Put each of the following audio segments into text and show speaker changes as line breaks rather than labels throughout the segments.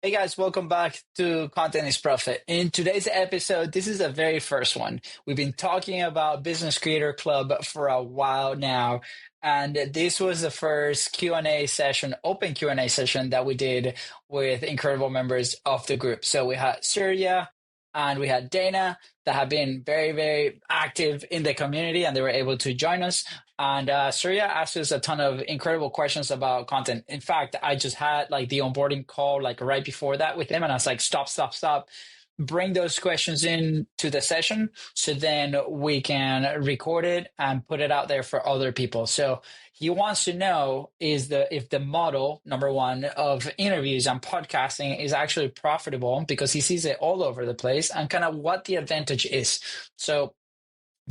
Hey guys, welcome back to Content is Profit. In today's episode, this is the very first one. We've been talking about Business Creator Club for a while now, and this was the first Q&A session, open Q&A session that we did with incredible members of the group. So we had Surya and we had Dana that have been very, very active in the community, and they were able to join us. And Surya asked us a ton of incredible questions about content. In fact, I just had like the onboarding call like right before that with him, and I was like, stop, stop, stop. Bring those questions in to the session so then we can record it and put it out there for other people. So he wants to know if the model, number one, of interviews and podcasting is actually profitable because he sees it all over the place and kind of what the advantage is. So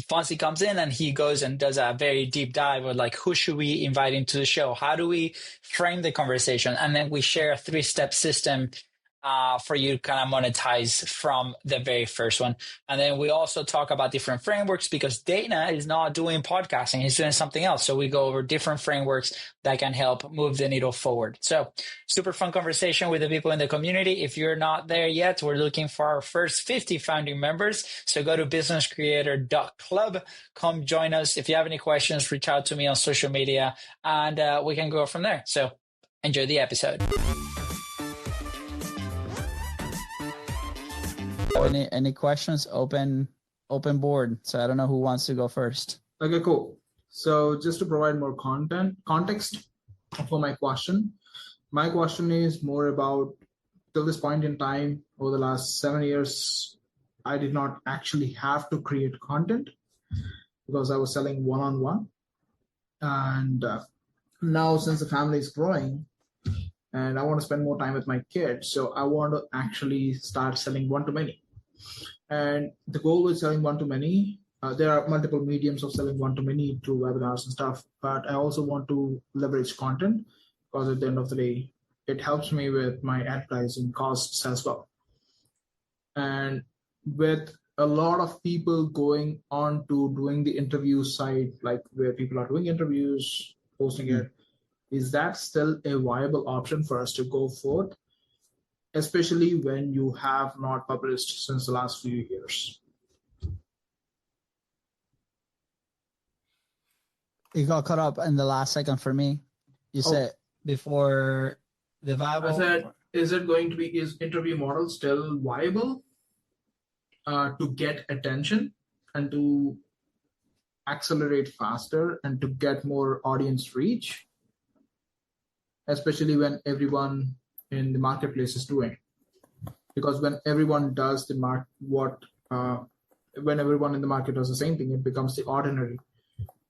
Fonzie comes in and he goes and does a very deep dive of like, who should we invite into the show? How do we frame the conversation? And then we share a 3-step system for you to kind of monetize from the very first one. And then we also talk about different frameworks because Dana is not doing podcasting. He's doing something else. So we go over different frameworks that can help move the needle forward. So super fun conversation with the people in the community. If you're not there yet, we're looking for our first 50 founding members. So go to businesscreator.club. Come join us. If you have any questions, reach out to me on social media and we can go from there. So enjoy the episode. Any questions? Open board. So I don't know who wants to go first.
Okay, cool. So just to provide more context for my question is more about till this point in time, over the last 7 years, I did not actually have to create content because I was selling one-on-one. And now since the family is growing and I want to spend more time with my kids, so I want to actually start selling one-to-many. And the goal with selling one-to-many, there are multiple mediums of selling one-to-many through webinars and stuff, but I also want to leverage content because at the end of the day, it helps me with my advertising costs as well. And with a lot of people going on to doing the interview side, like where people are doing interviews, posting it, is that still a viable option for us to go forth? Especially when you have not published since the last few years.
You got cut up in the last second for me. You said before the viable.
I said, is interview model still viable to get attention and to accelerate faster and to get more audience reach, especially when everyone in the marketplace is doing? Because when everyone does when everyone in the market does the same thing, it becomes the ordinary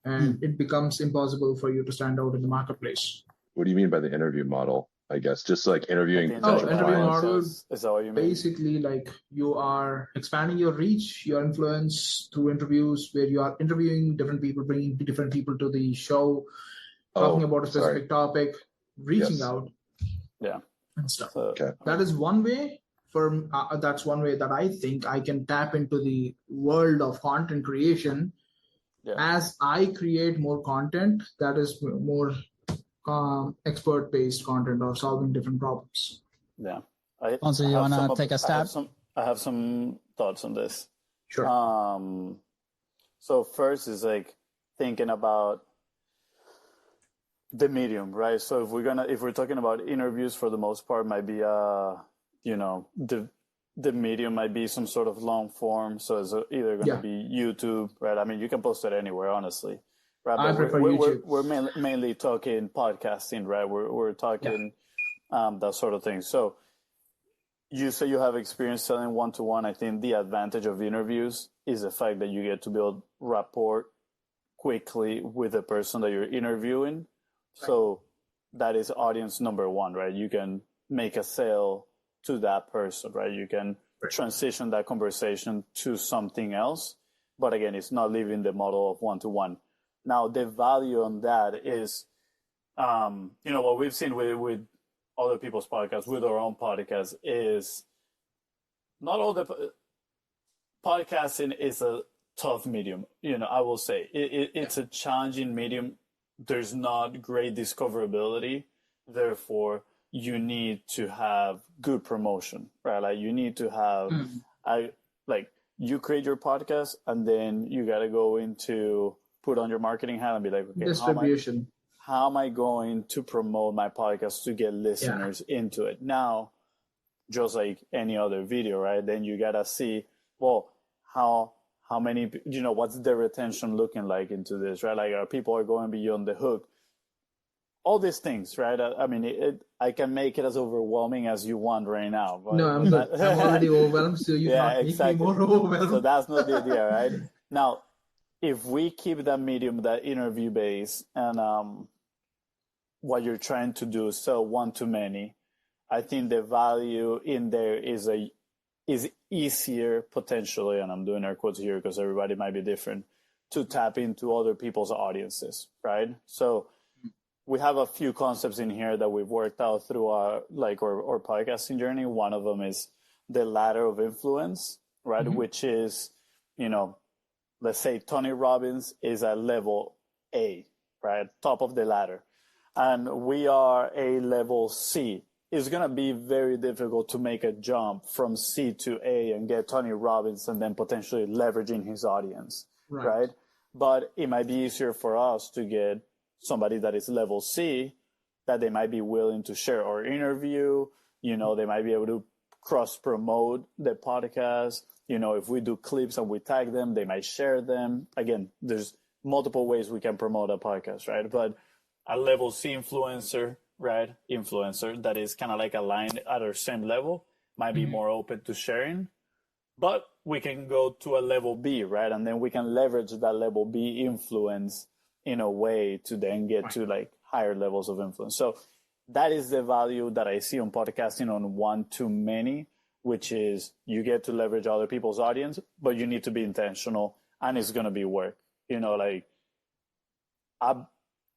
and it becomes impossible for you to stand out in the marketplace.
What do you mean by the interview model? I guess just like interviewing.
Interview model
is that what you mean?
Basically, like you are expanding your reach, your influence through interviews where you are interviewing different people, bringing different people to the show, talking about a specific topic, reaching out.
Yeah.
And stuff. That is one way. That's one way that I think I can tap into the world of content creation. As I create more content that is more expert-based content or solving different problems.
Yeah.
Also, you want to take a stab?
I have some thoughts on this.
Sure.
So first is like thinking about the medium, right? So if we're talking about interviews, for the most part, might be the medium might be some sort of long form. So it's either going to be YouTube, right? I mean, you can post it anywhere, honestly. Right?
I prefer YouTube.
We're mainly talking podcasting, right? We're talking that sort of thing. So you say you have experience selling one-to-one. I think the advantage of interviews is the fact that you get to build rapport quickly with the person that you're interviewing. So that is audience number one, right? You can make a sale to that person, right? You can transition that conversation to something else. But again, it's not leaving the model of one-to-one. Now, the value on that is, what we've seen with other people's podcasts, with our own podcast, is not all the podcasting is a tough medium. I will say it's a challenging medium. There's not great discoverability. Therefore, you need to have good promotion, right? Like you need to have, you create your podcast and then you got to go into put on your marketing hat and be like, okay,
distribution.
How am I going to promote my podcast to get listeners into it? Now, just like any other video, right? Then you got to see, well, how many, what's the retention looking like into this, right? Like, are people going beyond the hook? All these things, right? I mean, I can make it as overwhelming as you want right now. But,
no, I'm good. I'm already overwhelmed, so you can't make me more overwhelmed.
So that's not the idea, right? Now, if we keep that medium, that interview base, and what you're trying to do is sell one-to-many, I think the value in there is easier potentially, and I'm doing air quotes here because everybody might be different, to tap into other people's audiences, right? So we have a few concepts in here that we've worked out through our podcasting journey. One of them is the ladder of influence, right? Mm-hmm. Which is, let's say Tony Robbins is at level A, right? Top of the ladder. And we are a level C. It's going to be very difficult to make a jump from C to A and get Tony Robbins and then potentially leveraging his audience, right? But it might be easier for us to get somebody that is level C that they might be willing to share our interview. They might be able to cross promote the podcast. If we do clips and we tag them, they might share them. Again, there's multiple ways we can promote a podcast, right? But a level C influencer, right? Influencer that is kind of like aligned at our same level might be more open to sharing. But we can go to a level B, right? And then we can leverage that level B influence in a way to then get to like higher levels of influence. So that is the value that I see on podcasting on one-to-many, which is you get to leverage other people's audience, but you need to be intentional and it's going to be work.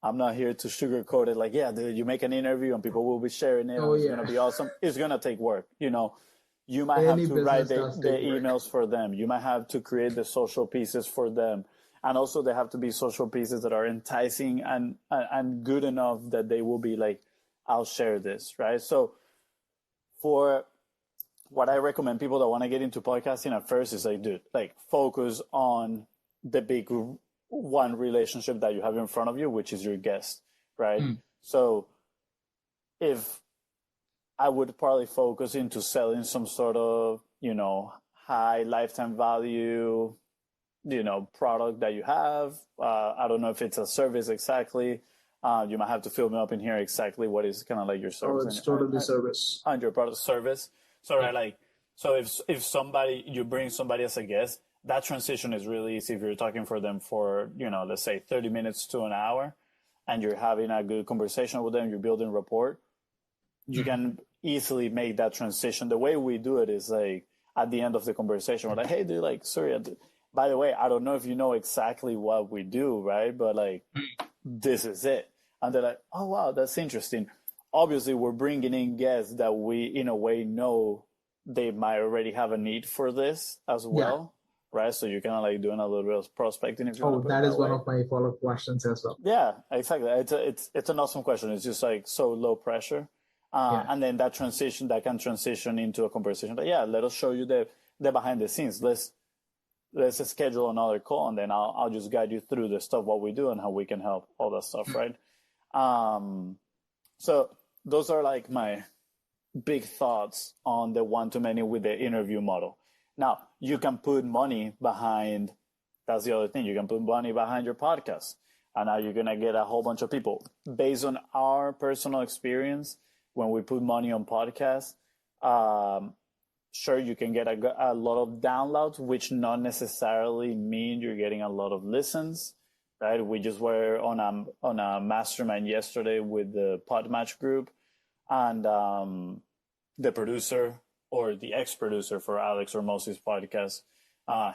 I'm not here to sugarcoat it like, yeah, dude, you make an interview and people will be sharing it. It's going to be awesome. It's going to take work. You might have to write the emails for them. You might have to create the social pieces for them. And also they have to be social pieces that are enticing and good enough that they will be like, I'll share this, right? So for what I recommend people that want to get into podcasting at first is like, dude, like focus on the big one relationship that you have in front of you, which is your guest, right? So if I would probably focus into selling some sort of, high lifetime value, product that you have. I don't know if it's a service exactly. You might have to fill me up in here exactly what is kind of like your service.
Oh, it's totally service.
And your product service. So, right, so if you bring somebody as a guest, that transition is really easy if you're talking for them for, let's say 30 minutes to an hour and you're having a good conversation with them, you're building rapport, you can easily make that transition. The way we do it is like at the end of the conversation, we're like, hey, dude, like, Surya, by the way, I don't know if you know exactly what we do, right? But like, this is it. And they're like, oh, wow, that's interesting. Obviously, we're bringing in guests that we, in a way, know they might already have a need for this as well. Right, so you're kind of like doing a little bit of prospecting. If you
that is one of my follow-up questions as well.
Yeah, exactly. It's an awesome question. It's just like so low pressure, and then that can transition into a conversation. But let us show you the behind the scenes. Let's schedule another call, and then I'll just guide you through the stuff what we do and how we can help, all that stuff, right? So those are like my big thoughts on the one-to-many with the interview model. Now, you can put money behind, that's the other thing, you can put money behind your podcast. And now you're going to get a whole bunch of people. Based on our personal experience, when we put money on podcasts, sure, you can get a lot of downloads, which not necessarily mean you're getting a lot of listens, right? We just were on a mastermind yesterday with the Podmatch group, and the producer, or the ex-producer for Alex Hormozzi's podcast,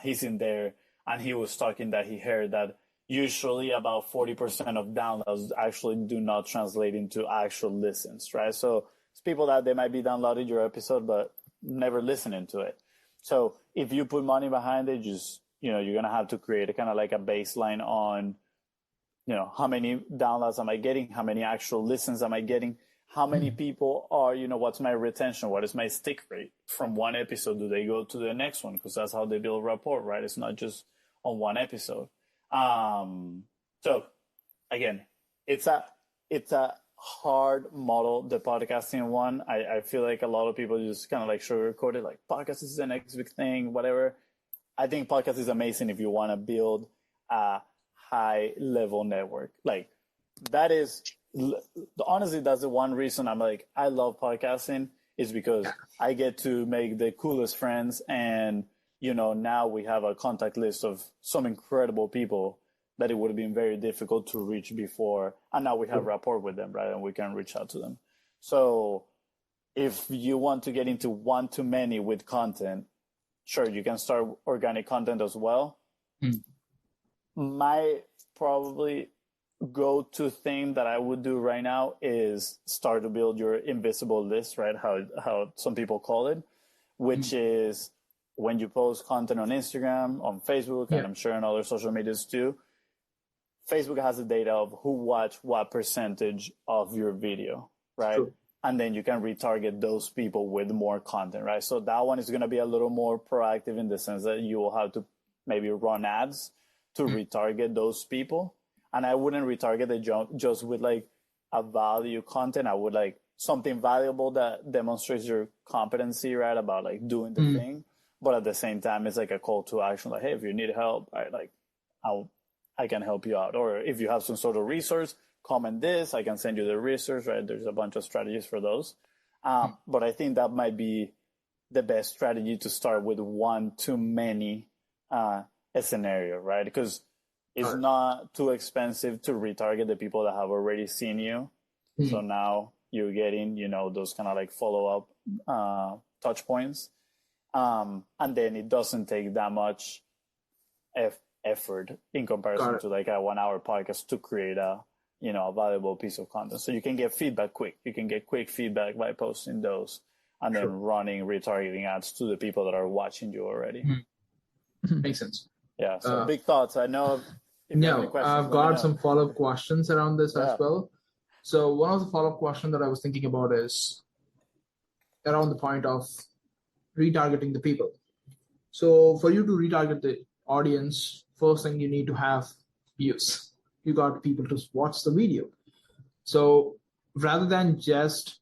he's in there, and he was talking that he heard that usually about 40% of downloads actually do not translate into actual listens, right? So it's people that they might be downloading your episode, but never listening to it. So if you put money behind it, just, you're going to have to create a kind of like a baseline on, how many downloads am I getting? How many actual listens am I getting? How many people are, what's my retention? What is my stick rate? From one episode, do they go to the next one? Because that's how they build rapport, right? It's not just on one episode. So again, it's a hard model, the podcasting one. I feel like a lot of people just kind of like sugarcoat it, like podcast is the next big thing, whatever. I think podcast is amazing if you want to build a high level network. Like that is, honestly, that's the one reason I'm like, I love podcasting, is because I get to make the coolest friends. And, now we have a contact list of some incredible people that it would have been very difficult to reach before. And now we have rapport with them, right? And we can reach out to them. So if you want to get into one-to-many with content, sure, you can start organic content as well. My probably go-to thing that I would do right now is start to build your invisible list, right? How some people call it, which is when you post content on Instagram, on Facebook, and I'm sure on other social medias too, Facebook has the data of who watched what percentage of your video, right? True. And then you can retarget those people with more content, right? So that one is going to be a little more proactive in the sense that you will have to maybe run ads to retarget those people. And I wouldn't retarget it just with like a value content. I would like something valuable that demonstrates your competency, right? About like doing the thing. But at the same time, it's like a call to action. Like, hey, if you need help, right? Like I can help you out. Or if you have some sort of resource, comment this, I can send you the resource, right? There's a bunch of strategies for those. But I think that might be the best strategy to start with one-to-many scenario, right? Because it's not too expensive to retarget the people that have already seen you. So now you're getting, those kind of like follow-up touch points. And then it doesn't take that much effort in comparison to like a 1 hour podcast to create a valuable piece of content. So you can get feedback quick. You can get quick feedback by posting those and then running retargeting ads to the people that are watching you already.
Makes sense.
Yeah. So big thoughts. I know.
I've got some follow-up questions around this as well. So one of the follow-up questions that I was thinking about is around the point of retargeting the people. So for you to retarget the audience, first thing you need to have views. You got people to watch the video. So rather than just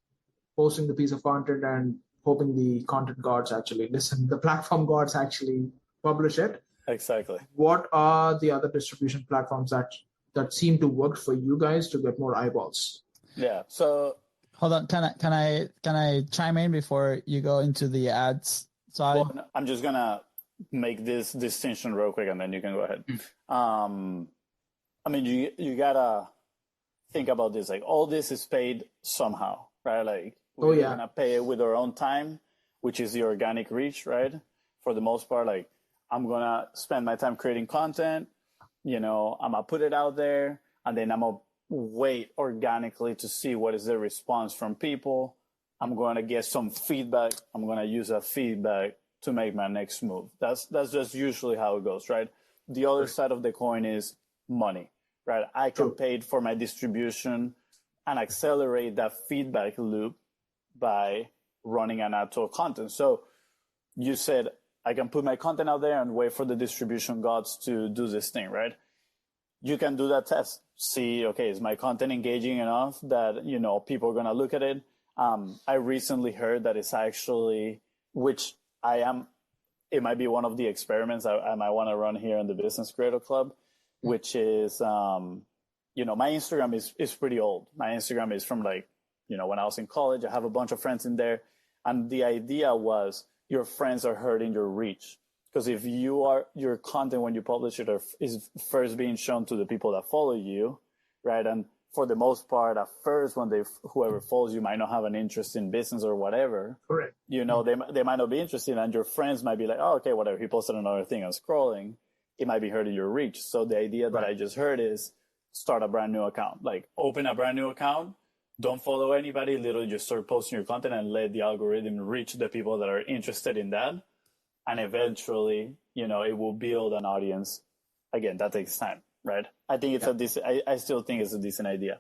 posting the piece of content and hoping the content gods actually listen, the platform gods actually publish it.
Exactly.
What are the other distribution platforms that seem to work for you guys to get more eyeballs?
Yeah. So
hold on, can I chime in before you go into the ads side?
Well, I'm just gonna make this distinction real quick, and then you can go ahead. I mean, you gotta think about this. Like, all this is paid somehow, right? Like, we're gonna pay it with our own time, which is the organic reach, right? For the most part, like, I'm gonna spend my time creating content. I'm gonna put it out there, and then I'm gonna wait organically to see what is the response from people. I'm going to get some feedback. I'm going to use that feedback to make my next move. That's just usually how it goes, right? The other side of the coin is money, right? I can pay for my distribution and accelerate that feedback loop by running an ad to content. So you said I can put my content out there and wait for the distribution gods to do this thing, right? You can do that test. See, okay, is my content engaging enough that, people are going to look at it? I recently heard that it's actually, it might be one of the experiments I might want to run here in the Business Creator Club, which is, my Instagram is pretty old. My Instagram is from when I was in college. I have a bunch of friends in there. And the idea was your friends are hurting your reach. Because if your content when you publish it is first being shown to the people that follow you, right? And for the most part, at first, whoever follows you might not have an interest in business or whatever.
Correct.
They might not be interested, and your friends might be like, oh, okay, whatever. He posted another thing. I'm scrolling. It might be hurting your reach. So the idea that I just heard is start a brand new account. Like, open a brand new account. Don't follow anybody. Literally just start posting your content and let the algorithm reach the people that are interested in that. And eventually, it will build an audience. Again, that takes time, right? I think I still think it's a decent idea.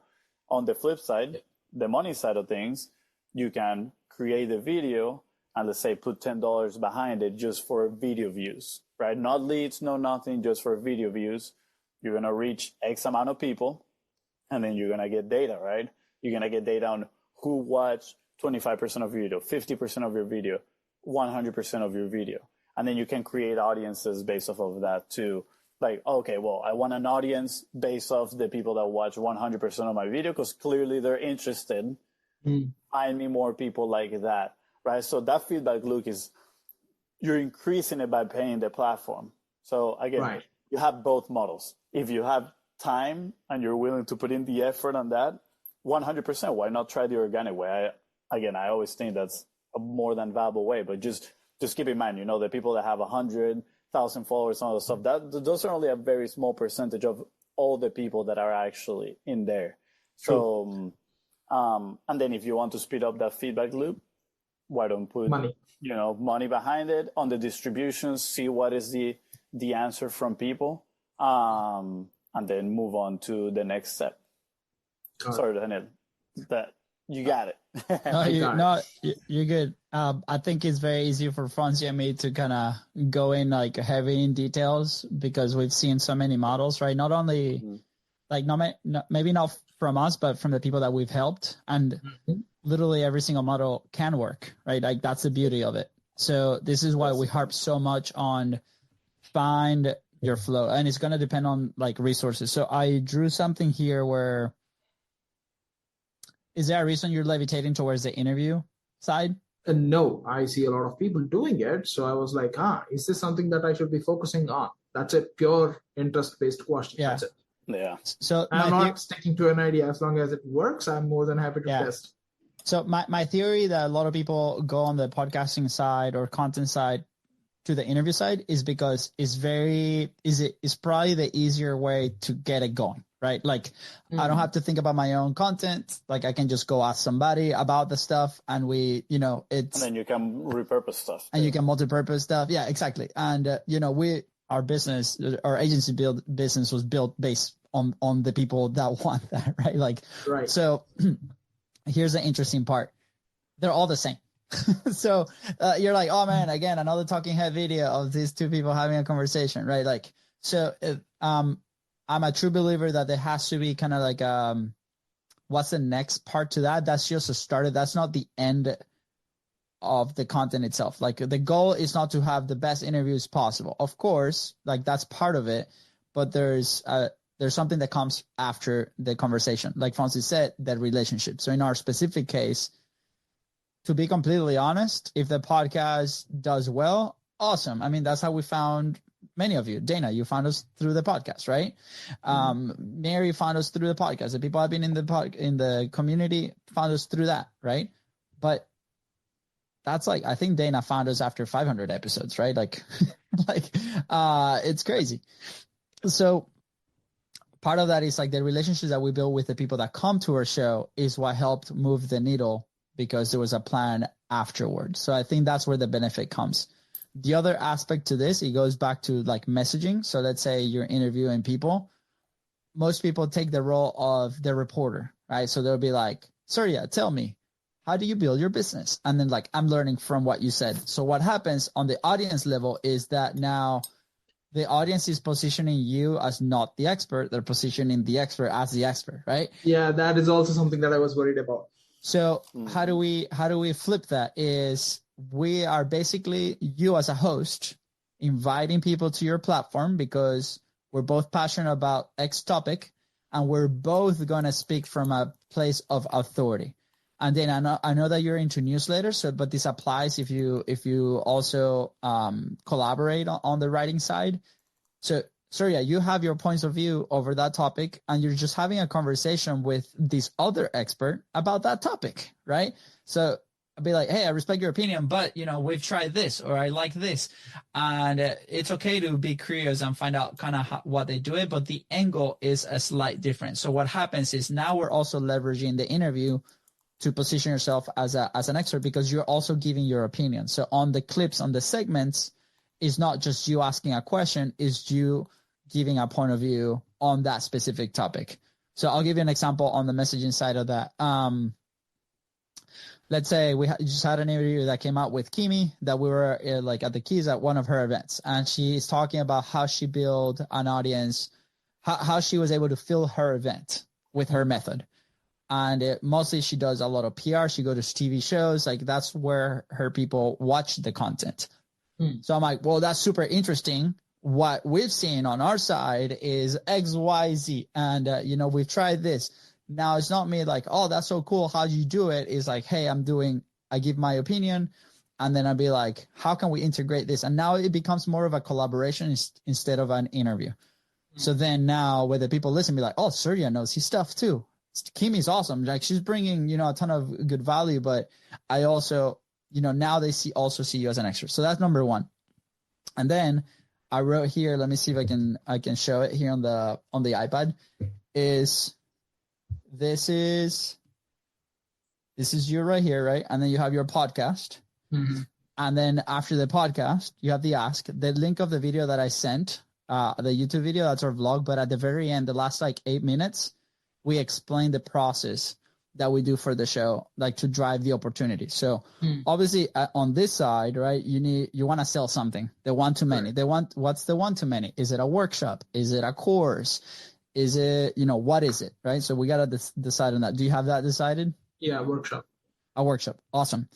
On the flip side, the money side of things, you can create a video and let's say put $10 behind it just for video views, right? Not leads, no nothing, just for video views. You're going to reach X amount of people, and then you're going to get data, right? You're going to get data on who watched 25% of your video, 50% of your video, 100% of your video. And then you can create audiences based off of that too. Like, okay, well, I want an audience based off the people that watch 100% of my video because clearly they're interested. Find me more people like that, right? So that feedback loop is, you're increasing it by paying the platform. So again, you have both models. If you have time and you're willing to put in the effort on that, 100%, why not try the organic way? I always think that's a more than valuable way, but just keep in mind, the people that have 100,000 followers and all the stuff, those are only a very small percentage of all the people that are actually in there. True. So, and then if you want to speed up that feedback loop, why don't put money behind it on the distributions, see what is the answer from people, and then move on to the next step. Sorry, Daniel, that you got it.
You're good. I think it's very easy for Franzi and me to kind of go in like heavy in details because we've seen so many models, right? Not only maybe not from us, but from the people that we've helped, and literally every single model can work, right? Like that's the beauty of it. So this is why we harp so much on find your flow, and it's going to depend on like resources. So I drew something here where, is there a reason you're levitating towards the interview side?
No, I see a lot of people doing it. So I was like, is this something that I should be focusing on? That's a pure interest-based question.
Yeah.
That's it.
Yeah.
So
I'm not sticking to an idea. As long as it works, I'm more than happy to test.
So my theory that a lot of people go on the podcasting side or content side to the interview side is because it's probably the easier way to get it going, right? Like I don't have to think about my own content. Like I can just go ask somebody about the stuff and it's, and
then you can repurpose stuff
and you can multi-purpose stuff. Yeah, exactly. And, our business, our agency business was built based on the people that want that, right? Like,
right.
So here's the interesting part. They're all the same. So you're like, oh man, again, another talking head video of these two people having a conversation, right? Like, so I'm a true believer that there has to be kind of like, what's the next part to that? That's just a start. That's not the end of the content itself. Like the goal is not to have the best interviews possible. Of course, like that's part of it, but there's something that comes after the conversation. Like Francis said, that relationship. So in our specific case, to be completely honest, if the podcast does well, awesome. I mean, that's how we found many of you. Dana, you found us through the podcast, right? Mary found us through the podcast. The people I've been in the community found us through that, right? But that's like, I think Dana found us after 500 episodes, right? Like, it's crazy. So part of that is like the relationships that we build with the people that come to our show is what helped move the needle, because there was a plan afterward. So I think that's where the benefit comes. The other aspect to this, it goes back to like messaging. So let's say you're interviewing people. Most people take the role of the reporter, right? So they'll be like, Surya, tell me, how do you build your business? And then like, I'm learning from what you said. So what happens on the audience level is that now the audience is positioning you as not the expert. They're positioning the expert as the expert, right?
Yeah, that is also something that I was worried about.
So how do we flip that? Is we are basically, you as a host, inviting people to your platform because we're both passionate about X topic, and we're both going to speak from a place of authority. And then I know that you're into newsletters, but this applies if you also collaborate on the writing side. So Surya, you have your points of view over that topic, and you're just having a conversation with this other expert about that topic, right? So I'll be like, hey, I respect your opinion, but we've tried this, or I like this, and it's okay to be curious and find out kind of what they do it, but the angle is a slight difference. So what happens is now we're also leveraging the interview to position yourself as an expert, because you're also giving your opinion. So on the clips, on the segments, it's not just you asking a question, it's you giving a point of view on that specific topic. So I'll give you an example on the messaging side of that. let's say we just had an interview that came out with Kimi that we were like at the Keys at one of her events, and she's talking about how she built an audience, how she was able to fill her event with her method. And mostly she does a lot of PR. She goes to TV shows. Like that's where her people watch the content. So I'm like, well, that's super interesting. What we've seen on our side is X, Y, Z. And, we've tried this. Now it's not me like, oh, that's so cool. How do you do it? It's like, hey, I give my opinion. And then I'll be like, how can we integrate this? And now it becomes more of a collaboration instead of an interview. So then now when the people listen, be like, oh, Surya knows his stuff too. Kimi's awesome. Like she's bringing, a ton of good value, but I also, now they see you as an expert. So that's number one. And then I wrote here, let me see if I can show it here on the iPad. This is you right here, right? And then you have your podcast. Mm-hmm. And then after the podcast, you have the ask. The link of the video that I sent, the YouTube video, that's our vlog. But at the very end, the last 8 minutes, we explain the process that we do for the show, like to drive the opportunity. So obviously on this side, right, you want to sell something. The one-to-many. Right. What's the one-to-many? Is it a workshop? Is it a course? Is it, what is it? Right. So we got to decide on that. Do you have that decided?
Yeah. Workshop.
A workshop. Awesome.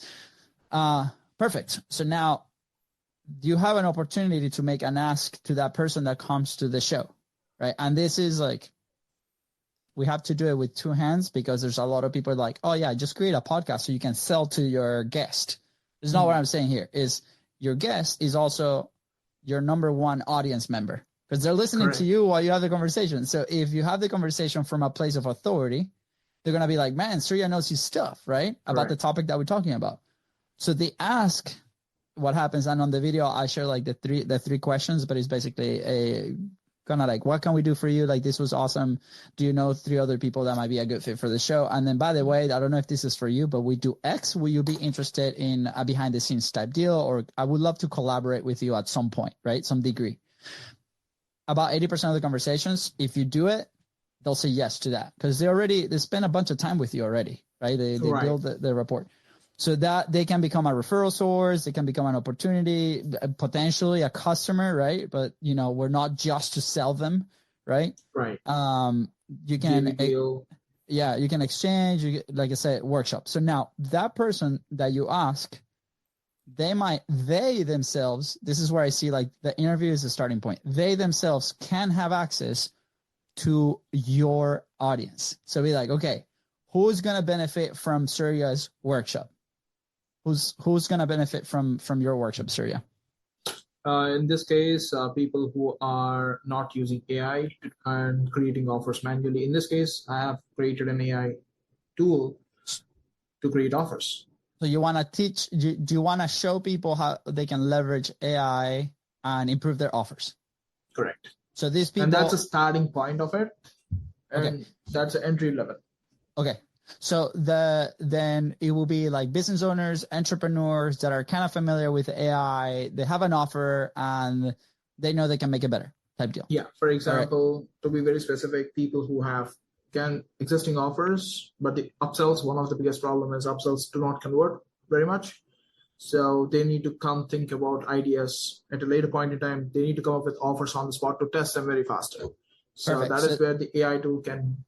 Perfect. So now you have an opportunity to make an ask to that person that comes to the show. Right. And this is like, we have to do it with two hands because there's a lot of people like, oh yeah, just create a podcast so you can sell to your guest. It's not what I'm saying here. Is your guest is also your number one audience member because they're listening to you while you have the conversation. So if you have the conversation from a place of authority, they're going to be like, man, Surya knows his stuff, right? About the topic that we're talking about. So they ask what happens. And on the video, I share like the three questions, but it's basically a kind of like, what can we do for you? Like, this was awesome. Do you know 3 other people that might be a good fit for the show? And then, by the way, I don't know if this is for you, but we do X. Will you be interested in a behind the scenes type deal? Or I would love to collaborate with you at some point, right? Some degree. About 80% of the conversations, if you do it, they'll say yes to that because they spend a bunch of time with you already, right? They build the rapport. So that they can become a referral source, they can become an opportunity, potentially a customer, right? But we're not just to sell them, right?
Right.
You can, you can exchange, like I said, workshop. So now that person that you ask, they themselves, this is where I see like the interview is the starting point. They themselves can have access to your audience. So be like, okay, who's going to benefit from Surya's workshop? Who's going to benefit from your workshop, Surya?
In this case, people who are not using AI and creating offers manually. In this case, I have created an AI tool to create offers.
So you want to teach, do you want to show people how they can leverage AI and improve their offers?
Correct.
So these people.
And that's a starting point of it. And that's an entry level.
Okay. So then it will be like business owners, entrepreneurs that are kind of familiar with AI. They have an offer and they know they can make it better type deal.
Yeah. For example, to be very specific, people who have existing offers, but the upsells, one of the biggest problems is upsells do not convert very much. So they need to come think about ideas at a later point in time. They need to come up with offers on the spot to test them very faster. So that is where the AI tool can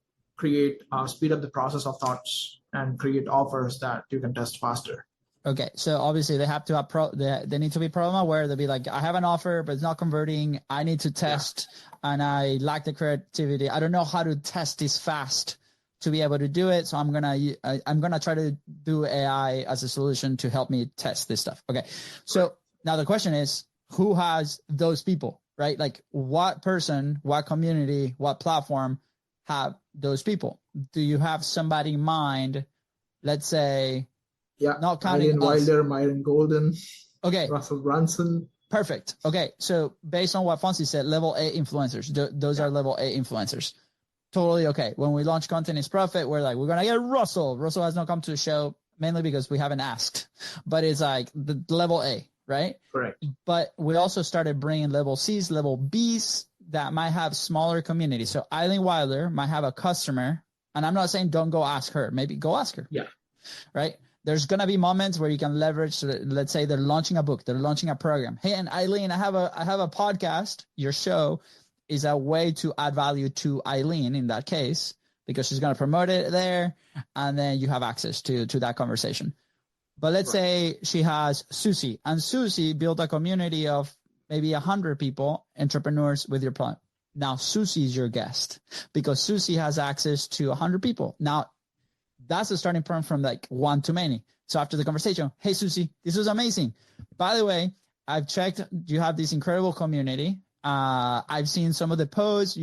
speed up the process of thoughts and create offers that you can test faster.
Okay, so obviously they have to they need to be problem aware. They'll be like, I have an offer, but it's not converting. I need to test, and I lack the creativity. I don't know how to test this fast to be able to do it. So I'm gonna try to do AI as a solution to help me test this stuff. Okay, so now the question is, who has those people, right? Like, what person, what community, what platform have those people? Do you have somebody in mind? Let's say, not counting
Ryan Wilder, Myron Golden, Russell Brunson.
Perfect. Okay, so based on what Fonzie said, level A influencers. Those are level A influencers. Totally okay. When we launch Content is Profit, we're like, we're gonna get Russell. Russell has not come to the show mainly because we haven't asked, but it's like the level A, right?
Correct.
But we also started bringing level C's, level B's that might have smaller communities. So Eileen Wilder might have a customer, and I'm not saying don't go ask her. Maybe go ask her.
Yeah.
Right. There's going to be moments where you can leverage, let's say they're launching a book, they're launching a program. Hey, and Eileen, I have a podcast. Your show is a way to add value to Eileen in that case, because she's going to promote it there. And then you have access to that conversation. But let's say she has Susie, and Susie built a community of maybe 100 people, entrepreneurs with your plan. Now Susie is your guest because Susie has access to 100 people. Now that's a starting point from like one to many. So after the conversation, hey, Susie, this was amazing. By the way, I've checked, you have this incredible community. I've seen some of the posts,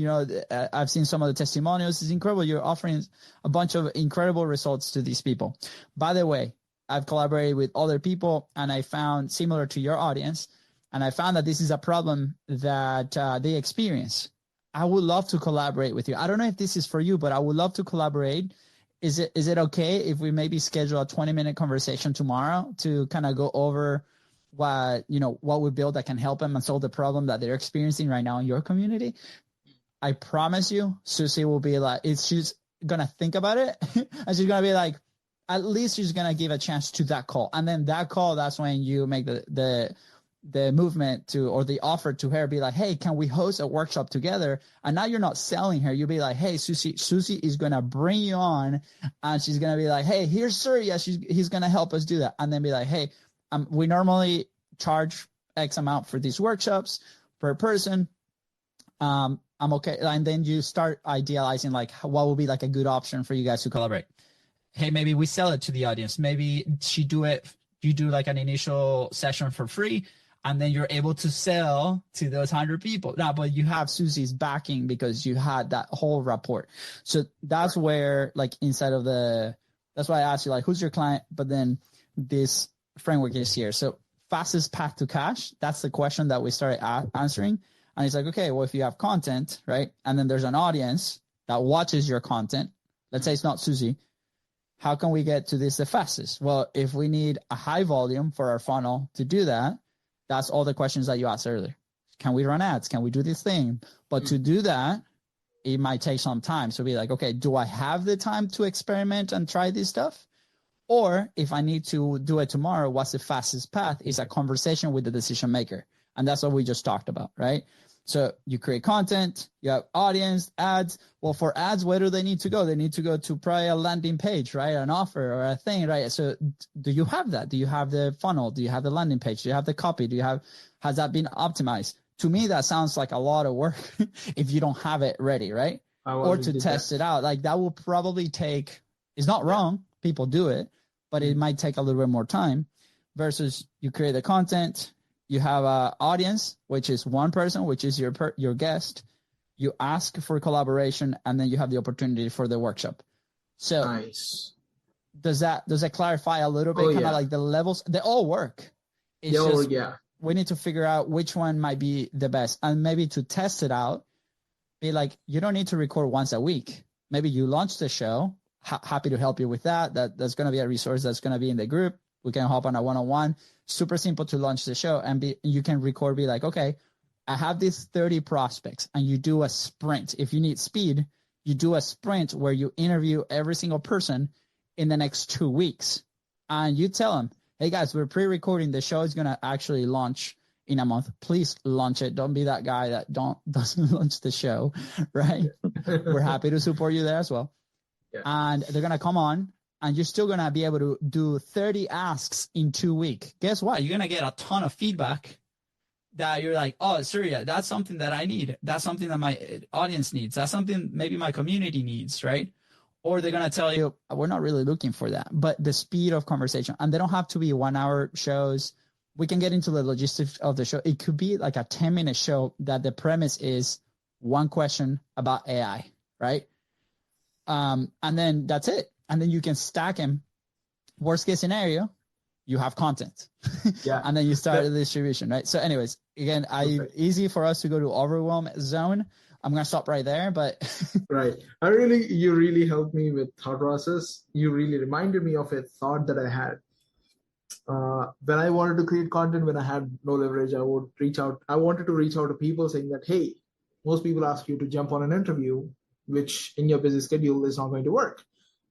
I've seen some of the testimonials. It's incredible. You're offering a bunch of incredible results to these people. By the way, I've collaborated with other people and I found similar to your audience. And I found that this is a problem that they experience. I would love to collaborate with you. I don't know if this is for you, but I would love to collaborate. Is it okay if we maybe schedule a 20-minute conversation tomorrow to kind of go over what we build that can help them and solve the problem that they're experiencing right now in your community? I promise you, Susie will be like, she's going to think about it and she's going to be like, at least she's going to give a chance to that call. And then that call, that's when you make the movement to, or the offer to her, be like, hey, can we host a workshop together? And now you're not selling her. You'll be like, hey, Susie is going to bring you on and she's going to be like, hey, here's Surya. He's going to help us do that. And then be like, hey, we normally charge X amount for these workshops per person. I'm okay. And then you start idealizing like what would be like a good option for you guys to collaborate. Hey, maybe we sell it to the audience. Maybe you do like an initial session for free, and then you're able to sell to those 100 people. Now, but you have Susie's backing because you had that whole rapport. So that's where, like, inside of that's why I asked you, like, who's your client? But then this framework is here. So fastest path to cash, that's the question that we started answering. And it's like, okay, well, if you have content, right? And then there's an audience that watches your content. Let's say it's not Susie. How can we get to this the fastest? Well, if we need a high volume for our funnel to do that, that's all the questions that you asked earlier. Can we run ads? Can we do this thing? But to do that, it might take some time. So be like, okay, do I have the time to experiment and try this stuff? Or if I need to do it tomorrow, what's the fastest path? Is a conversation with the decision maker. And that's what we just talked about, right? So you create content, you have audience, ads. Well, for ads, where do they need to go? They need to go to probably a landing page, right? An offer or a thing, right? So do you have that? Do you have the funnel? Do you have the landing page? Do you have the copy? Has that been optimized? To me, that sounds like a lot of work if you don't have it ready, right? Or to test it out. Like that will probably take, it's not wrong. People do it, but it might take a little bit more time versus you create the content. You have an audience, which is one person, which is your guest. You ask for collaboration, and then you have the opportunity for the workshop. So, nice. Does that clarify a little bit? Kind of like the levels. They all work. It's we need to figure out which one might be the best, and maybe to test it out. Be like, you don't need to record once a week. Maybe you launch the show. Happy to help you with that. That's going to be a resource that's going to be in the group. We can hop on a one-on-one. Super simple to launch the show, and you can record, be like, okay, I have these 30 prospects, and you do a sprint. If you need speed, you do a sprint where you interview every single person in the next 2 weeks. And you tell them, hey guys, we're pre-recording. The show is going to actually launch in a month. Please launch it. Don't be that guy that doesn't launch the show, right? We're happy to support you there as well. Yeah. And they're going to come on. And you're still going to be able to do 30 asks in 2 weeks. Guess what? You're going to get a ton of feedback that you're like, oh, Surya, that's something that I need. That's something that my audience needs. That's something maybe my community needs, right? Or they're going to tell you, we're not really looking for that. But the speed of conversation, and they don't have to be 1 hour shows. We can get into the logistics of the show. It could be like a 10-minute show that the premise is one question about AI, right? And then that's it. And then you can stack them. Worst case scenario, you have content. Yeah. And then you start the distribution, right? So anyways, again, easy for us to go to overwhelm zone. I'm going to stop right there, but.
Right. You really helped me with thought process. You really reminded me of a thought that I had. When I wanted to create content, when I had no leverage, I wanted to reach out to people saying that, hey, most people ask you to jump on an interview, which in your busy schedule is not going to work.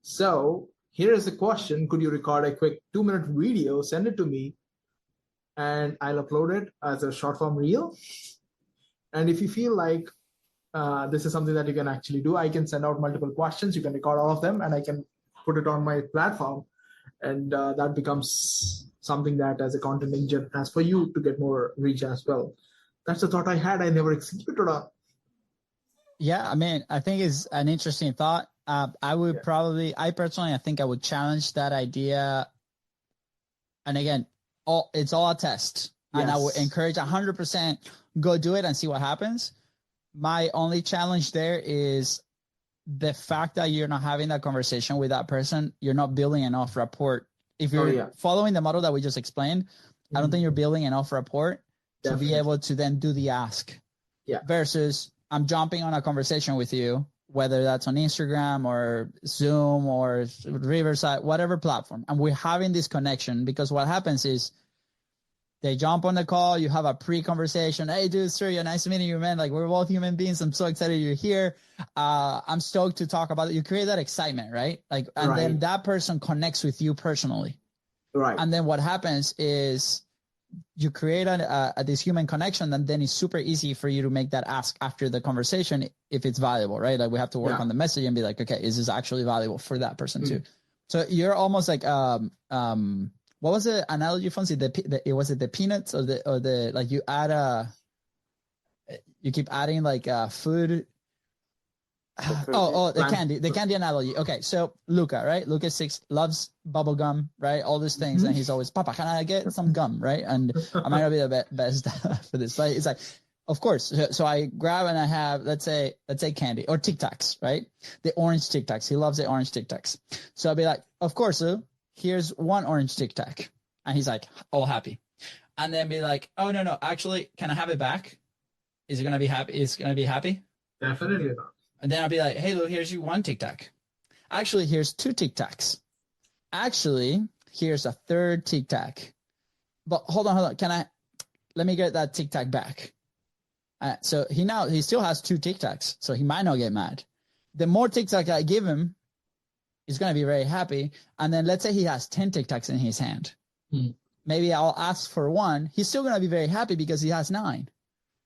So here is the question. Could you record a quick 2-minute video, send it to me, and I'll upload it as a short form reel. And if you feel like this is something that you can actually do, I can send out multiple questions. You can record all of them, and I can put it on my platform. And that becomes something that as a content engine has for you to get more reach as well. That's the thought I had. I never executed on.
Yeah, I mean, I think it's an interesting thought. I would I think I would challenge that idea. And again, it's all a test. Yes. And I would encourage 100% go do it and see what happens. My only challenge there is the fact that you're not having that conversation with that person. You're not building enough rapport. If you're following the model that we just explained, I don't think you're building enough rapport to be able to then do the ask. Yeah. Versus I'm jumping on a conversation with you, whether that's on Instagram or Zoom or Riverside, whatever platform. And we're having this connection because what happens is they jump on the call. You have a pre-conversation. Hey, dude, Surya, nice meeting you, man. Like, we're both human beings. I'm so excited you're here. I'm stoked to talk about it. You create that excitement, right? Like, and then that person connects with you personally. Right. And then what happens is you create this human connection, and then it's super easy for you to make that ask after the conversation if it's valuable, right? Like, we have to work on the message and be like, okay, is this actually valuable for that person too? So you're almost like, what was the analogy, Fonzie? Was it the peanuts or the like you add you keep adding like food. The candy analogy. Okay, so Luca, right? Luca 6 loves bubble gum, right? All these things, and he's always, Papa, can I get some gum, right? And I might not be the best for this, but it's like, of course. So I grab and I have, let's say candy or Tic Tacs, right? The orange Tic Tacs. He loves the orange Tic Tacs. So I'll be like, of course, Lou. Here's one orange Tic Tac. And he's like, all happy. And then be like, oh, no, actually, can I have it back? Is it going to be happy? Is it going to be happy?
Definitely not.
And then I'll be like, hey, Lou, here's you one Tic Tac. Actually, here's 2 Tic Tacs. Actually, here's a 3rd Tic Tac. But hold on. Let me get that Tic Tac back. So he still has 2 Tic Tacs. So he might not get mad. The more Tic Tac I give him, he's going to be very happy. And then let's say he has 10 Tic Tacs in his hand. Maybe I'll ask for 1. He's still going to be very happy because he has 9.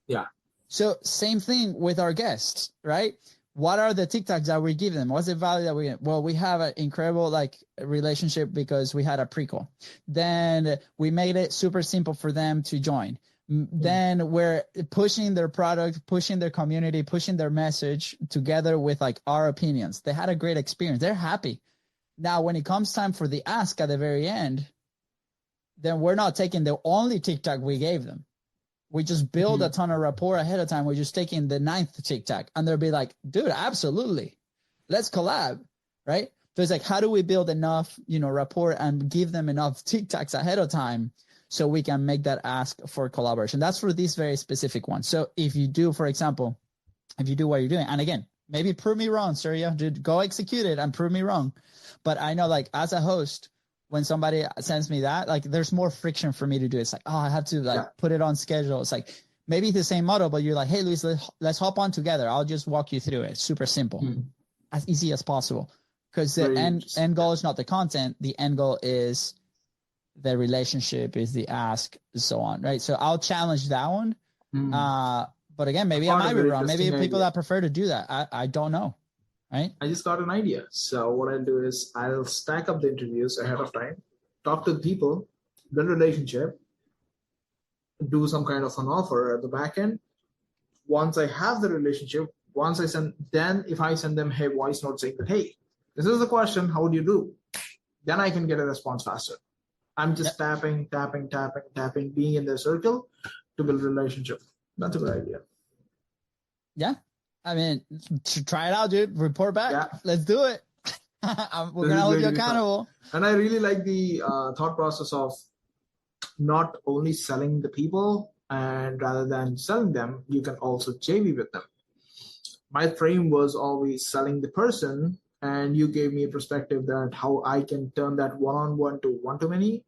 Yeah. So same thing with our guests, right? What are the Tic Tacs that we give them? What's the value that we get? Well, we have an incredible relationship because we had a pre-call. Then we made it super simple for them to join. Then we're pushing their product, pushing their community, pushing their message together with our opinions. They had a great experience. They're happy. Now, when it comes time for the ask at the very end, then we're not taking the only Tic Tac we gave them. We just build a ton of rapport ahead of time. We're just taking the 9th Tic Tac, and they'll be like, dude, absolutely. Let's collab, right? So it's like, how do we build enough, rapport and give them enough Tic Tacs ahead of time so we can make that ask for collaboration? That's for this very specific one. So if you do, for example, if you do what you're doing, and again, maybe prove me wrong, Surya, dude, go execute it and prove me wrong. But I know as a host, when somebody sends me that, there's more friction for me to do it. It's like, I have to put it on schedule. It's like, maybe it's the same model, but you're like, hey, Luis, let's hop on together. I'll just walk you through it. Super simple, as easy as possible. Because the end goal is not the content. The end goal is the relationship, is the ask, and so on, right? So I'll challenge that one. But again, maybe I might be wrong. Maybe people that prefer to do that. I don't know. Right.
I just got an idea. So what I'll do is I'll stack up the interviews ahead of time, talk to the people, build a relationship, do some kind of an offer at the back end. Once I have the relationship, if I send them, hey, voice note saying that, hey, this is the question, how would you do? Then I can get a response faster. I'm just tapping, being in the circle to build a relationship. That's a good idea.
Yeah. I mean, try it out, dude. Report back. Yeah. Let's do it. We're going to hold you accountable.
And I really like the thought process of not only selling the people, and rather than selling them, you can also JV with them. My frame was always selling the person, and you gave me a perspective that how I can turn that one-on-one to one-to-many.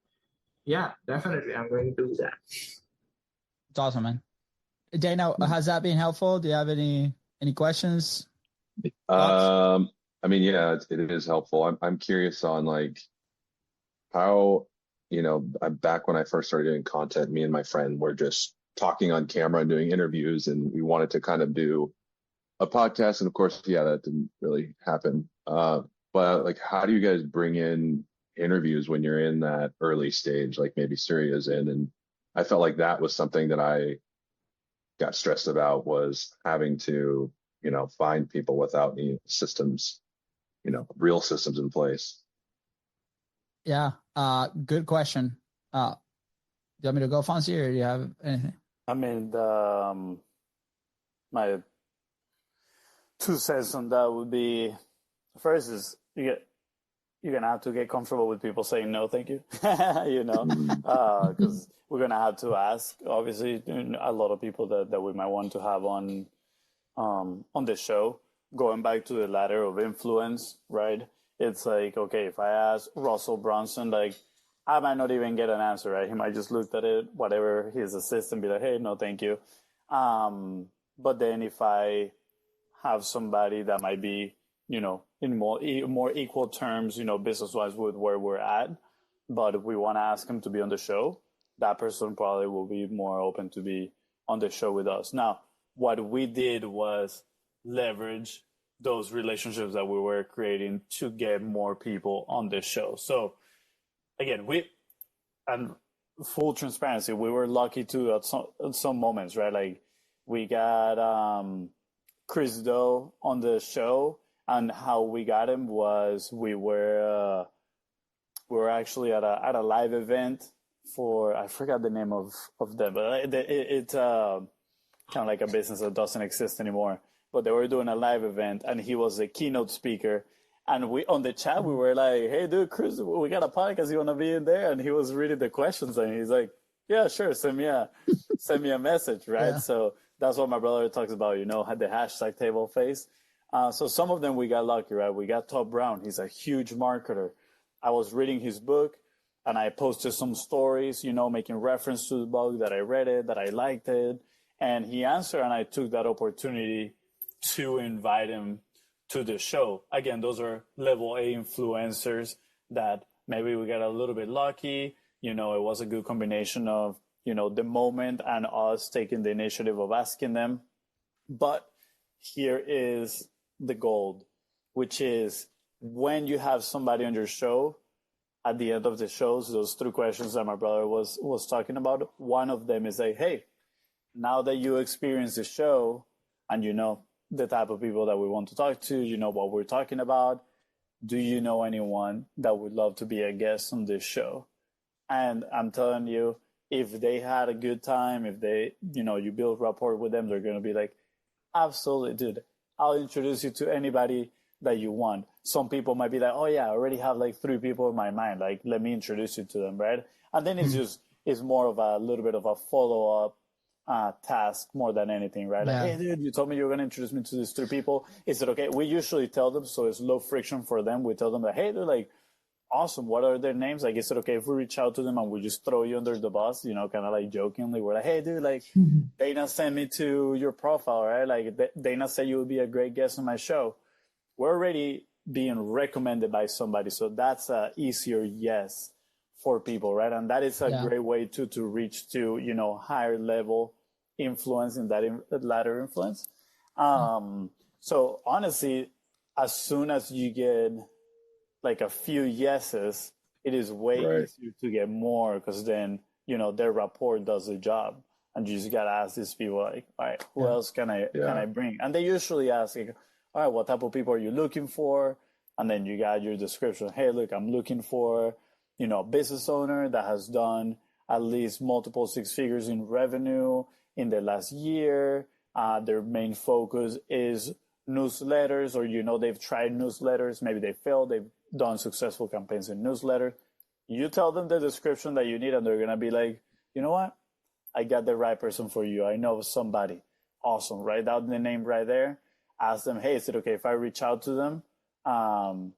Yeah, definitely. I'm going to do that.
It's awesome, man. Dana, has that been helpful? Do you have any questions?
I mean, yeah, it is helpful. I'm curious on like how, back when I first started doing content, me and my friend were just talking on camera and doing interviews, and we wanted to kind of do a podcast. And of course, yeah, that didn't really happen. But like, how do you guys bring in interviews when you're in that early stage, like maybe Surya's in? And I felt like that was something that I got stressed about, was having to, find people without any systems, real systems in place.
Yeah. Good question. Do you want me to go, Fonzie, or do you have anything?
I mean, my 2 cents on that would be, first is you're gonna have to get comfortable with people saying no, thank you. Because we're gonna have to ask. Obviously, a lot of people that we might want to have on the show. Going back to the ladder of influence, right? It's like, okay, if I ask Russell Brunson, like, I might not even get an answer, right? He might just look at it, whatever his assistant, be like, hey, no, thank you. But then if I have somebody that might be, in more equal terms, business-wise with where we're at, but if we want to ask him to be on the show, that person probably will be more open to be on the show with us. Now, what we did was leverage those relationships that we were creating to get more people on the show. So again, and full transparency, we were lucky to at some moments, right? Like we got Chris Doe on the show, and how we got him was we were actually at a live event for, I forgot the name of them, but it's kind of like a business that doesn't exist anymore. But they were doing a live event, and he was a keynote speaker. And we on the chat, we were like, "Hey, dude, Chris, we got a podcast. You want to be in there?" And he was reading the questions, and he's like, "Yeah, sure. Send me a message, right?" Yeah. So that's what my brother talks about. Had the hashtag table face. So some of them we got lucky, right? We got Todd Brown. He's a huge marketer. I was reading his book, and I posted some stories, making reference to the book, that I read it, that I liked it, and he answered, and I took that opportunity to invite him to the show. Again, those are level A influencers that maybe we got a little bit lucky. It was a good combination of, the moment and us taking the initiative of asking them. But here is the gold, which is when you have somebody on your show, at the end of the shows, those 3 questions that my brother was talking about, one of them is like, hey, now that you experience the show and the type of people that we want to talk to, what we're talking about, do you know anyone that would love to be a guest on this show? And I'm telling you, if they had a good time, if they, you build rapport with them, they're going to be like, absolutely, dude, I'll introduce you to anybody that you want. Some people might be like, oh yeah, I already have like 3 people in my mind. Like, let me introduce you to them, right? And then it's more of a little bit of a follow-up task more than anything, right? Yeah. Like, hey, dude, you told me you were going to introduce me to these 3 people. Is it okay? We usually tell them, so it's low friction for them. We tell them that, hey, they're like, awesome. What are their names? Like, is it okay if we reach out to them and we just throw you under the bus, kind of like jokingly? We're like, hey, dude, like, Dana sent me to your profile, right? Like, Dana said you would be a great guest on my show. We're already being recommended by somebody. So that's a easier yes for people, right? And that is a great way to reach to, higher level influence in that ladder influence. So honestly, as soon as you get like a few yeses, it is way easier to get more, because then, their rapport does the job. And you just got to ask these people, like, all right, who else can I bring? And they usually ask, like, all right, what type of people are you looking for? And then you got your description. Hey, look, I'm looking for, a business owner that has done at least multiple 6 figures in revenue in the last year. Their main focus is newsletters, or, they've tried newsletters. Maybe they failed. They've done successful campaigns in newsletter. You tell them the description that you need, and they're going to be like, you know what? I got the right person for you. I know somebody. Awesome. Write down the name right there. Ask them, hey, is it okay if I reach out to them? And,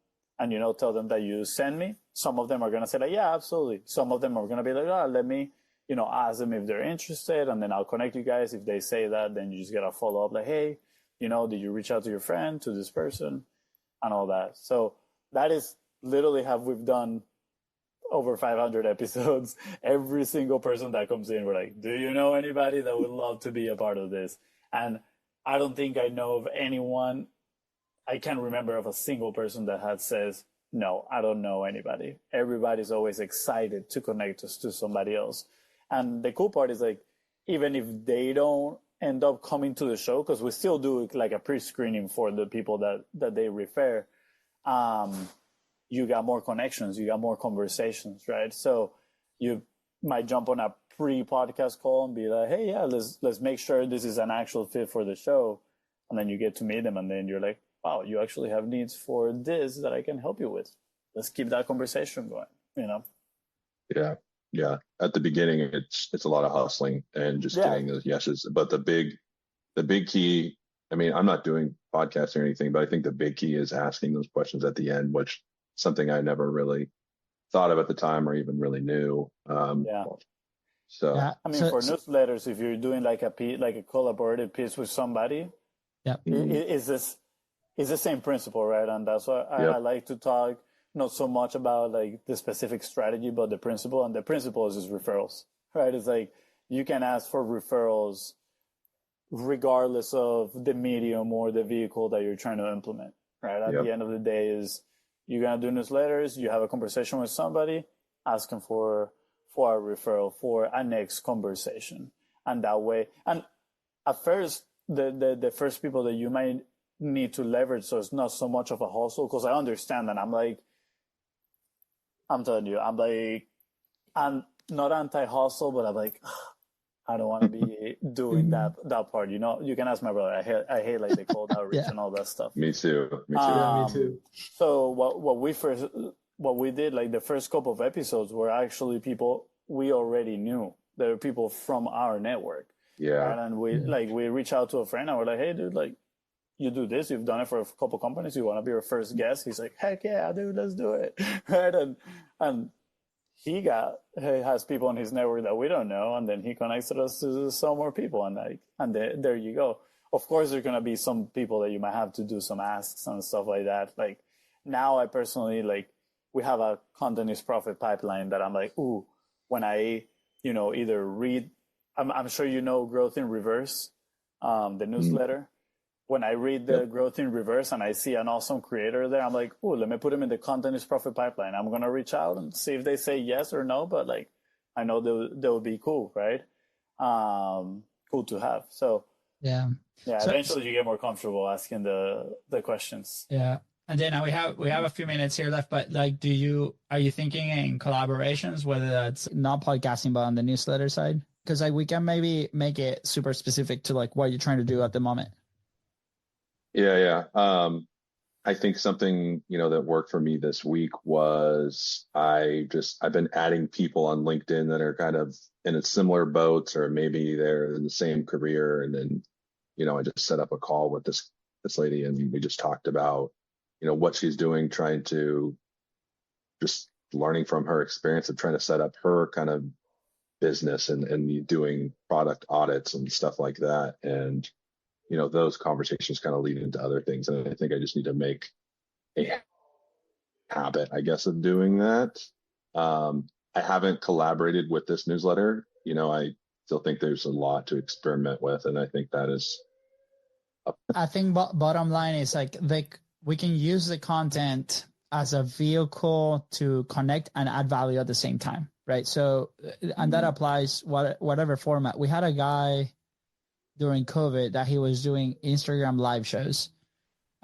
tell them that you send me. Some of them are going to say, like, yeah, absolutely. Some of them are going to be like, oh, let me, ask them if they're interested, and then I'll connect you guys. If they say that, then you just got to follow up like, hey, did you reach out to your friend, to this person? and all that. So that is literally how we've done over 500 episodes. Every single person that comes in, we're like, do you know anybody that would love to be a part of this? And I don't think I know of anyone. I can't remember of a single person that had says, no, I don't know anybody. Everybody's always excited to connect us to somebody else. And the cool part is like, even if they don't end up coming to the show, because we still do like a pre-screening for the people that they refer, you got more connections, you got more conversations, right? So you might jump on a pre-podcast call and be like, hey, yeah, let's make sure this is an actual fit for the show. And then you get to meet them, and then you're like, wow, you actually have needs for this that I can help you with. Let's keep that conversation going, you know?
Yeah. Yeah. At the beginning, it's a lot of hustling and just getting those yeses. But the big key, I mean, I'm not doing podcasts or anything, but I think the big key is asking those questions at the end, which something I never really thought of at the time or even really knew. So
I mean, for newsletters, if you're doing like a collaborative piece with somebody, it's the same principle, right? And that's why I like to talk not so much about like the specific strategy, but the principle. And the principle is referrals, right? It's like you can ask for referrals regardless of the medium or the vehicle that you're trying to implement, right? At the end of the day is you're going to do newsletters, you have a conversation with somebody, ask them for a referral for a next conversation. And that way, and at first, the first people that you might need to leverage, so it's not so much of a hustle, because I understand that I'm telling you, I'm not anti-hustle, but I'm like, I don't want to be doing that part. You know, you can ask my brother. I hate like the cold outreach and all that stuff.
Me too.
Me too.
So what we did, like the first couple of episodes were actually people we already knew. They were people from our network. Yeah. And we reach out to a friend and we're like, hey dude, like you do this, you've done it for a couple companies, you want to be our first guest? He's like, heck yeah, dude, let's do it. Right. And he has people in his network that we don't know, and then he connected us to some more people, and there you go. Of course, there's gonna be some people that you might have to do some asks and stuff like that. Like now, I personally we have a content is profit pipeline that I'm like, ooh, when I either read, I'm sure you know Growth in Reverse, the newsletter. When I read the Growth in Reverse and I see an awesome creator there, I'm like, oh, let me put him in the content is profit pipeline. I'm going to reach out and see if they say yes or no, but like, I know they'll be cool, right? Cool to have. So so eventually you get more comfortable asking the questions.
Yeah. And then we have a few minutes here left, but like, are you thinking in collaborations, whether that's not podcasting, but on the newsletter side? Because like we can maybe make it super specific to like what you're trying to do at the moment.
Yeah. I think something, that worked for me this week was I've been adding people on LinkedIn that are kind of in a similar boats, or maybe they're in the same career. And then, I just set up a call with this lady, and we just talked about, what she's doing, trying to just learning from her experience of trying to set up her kind of business and doing product audits and stuff like that. And those conversations kind of lead into other things. And I think I just need to make a habit, I guess, of doing that. I haven't collaborated with this newsletter. I still think there's a lot to experiment with. And I think that is.
I think bottom line is like we can use the content as a vehicle to connect and add value at the same time. Right. So, and that applies whatever format. We had a guy during COVID that he was doing Instagram live shows.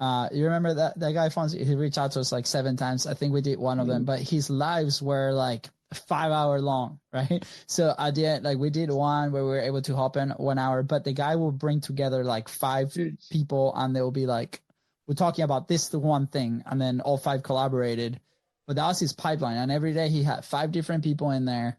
You remember that guy, Fonzie? He reached out to us like 7 times. I think we did one of them, but his lives were like 5-hour long, right? So at the end, like we did one where we were able to hop in 1 hour, but the guy will bring together like 5 people, and they will be like, we're talking about the one thing, and then all 5 collaborated. But that was his pipeline, and every day he had 5 different people in there.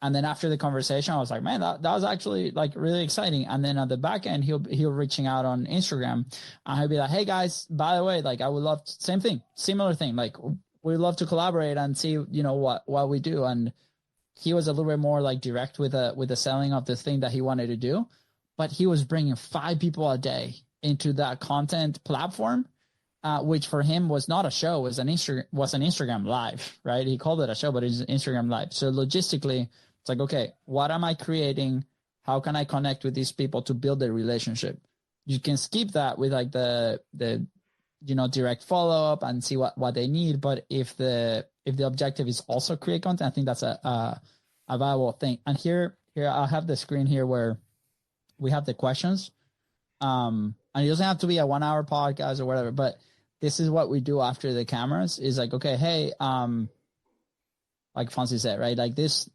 And then after the conversation, I was like, man, that was actually like really exciting. And then at the back end, he'll reaching out on Instagram, and he'll be like, hey guys, by the way, like I would love same thing, similar thing. Like we'd love to collaborate and see, what we do. And he was a little bit more like direct with the selling of the thing that he wanted to do, but he was bringing 5 people a day into that content platform. which for him was not a show, was an Instagram live, right? He called it a show, but it's an Instagram live. So logistically, it's like, okay, what am I creating? How can I connect with these people to build a relationship? You can skip that with like the direct follow up and see what they need. But if the objective is also create content, I think that's a viable thing. And here I'll have the screen here where we have the questions. And it doesn't have to be a 1 hour podcast or whatever, but this is what we do after the cameras is like, okay, hey, like Fonzie said, right? Like this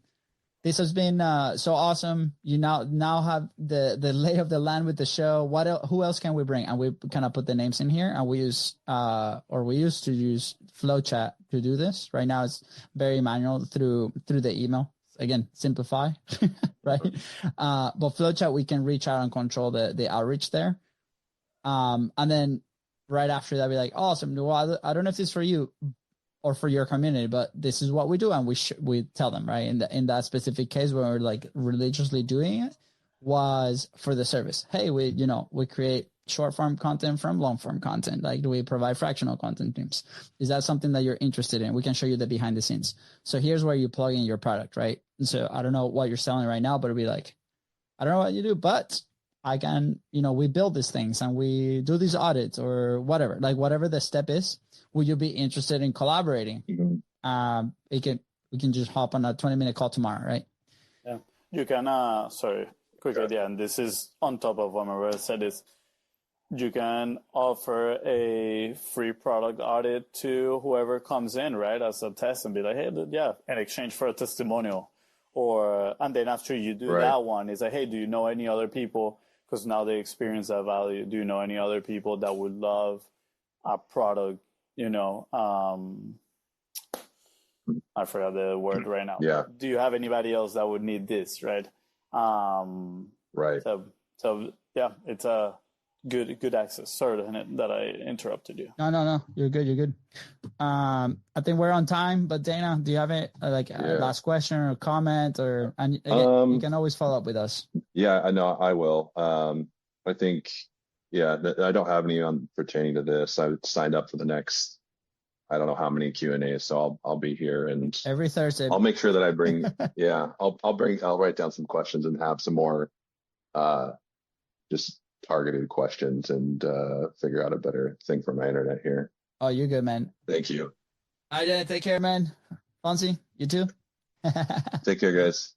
has been so awesome. You now have the lay of the land with the show. Who else can we bring? And we kind of put the names in here, and we used to use Flowchat to do this. Right now it's very manual through the email. Again, simplify, right? But Flowchat, we can reach out and control the outreach there. And then right after that, be like, awesome. Well, I don't know if this is for you or for your community, but this is what we do. And we tell them, right? In that specific case where we're like religiously doing it was for the service. Hey, we create short form content from long form content. Like, do we provide fractional content teams? Is that something that you're interested in? We can show you the behind the scenes. So here's where you plug in your product, right? And so I don't know what you're selling right now, but it'll be like, I don't know what you do, but I can, we build these things and we do these audits or whatever, like whatever the step is. Would you be interested in collaborating? Mm-hmm. We can just hop on a 20-minute call tomorrow, right?
Yeah, you can. Quick idea, and this is on top of what Maria said. Is you can offer a free product audit to whoever comes in, right, as a test, and be like, hey, yeah, in exchange for a testimonial, and then after you do that one, is like, hey, do you know any other people? Because now they experience that value. Do you know any other people that would love a product? I forgot the word right now.
Yeah.
Do you have anybody else that would need this, right?
Right.
So yeah, it's a good access. Sorry that I interrupted you.
No. You're good. I think we're on time, but Dana, do you have a last question or comment and again, you can always follow up with us.
Yeah, I know I will. I think, I don't have any pertaining to this. I signed up for the next, I don't know how many Q&As, so I'll be here and
every Thursday.
I'll make sure that I bring, I'll write down some questions and have some more, just targeted questions and figure out a better thing for my internet here.
Oh, you're good, man.
Thank you.
All right, take care, man. Fonzie, you too.
Take care, guys.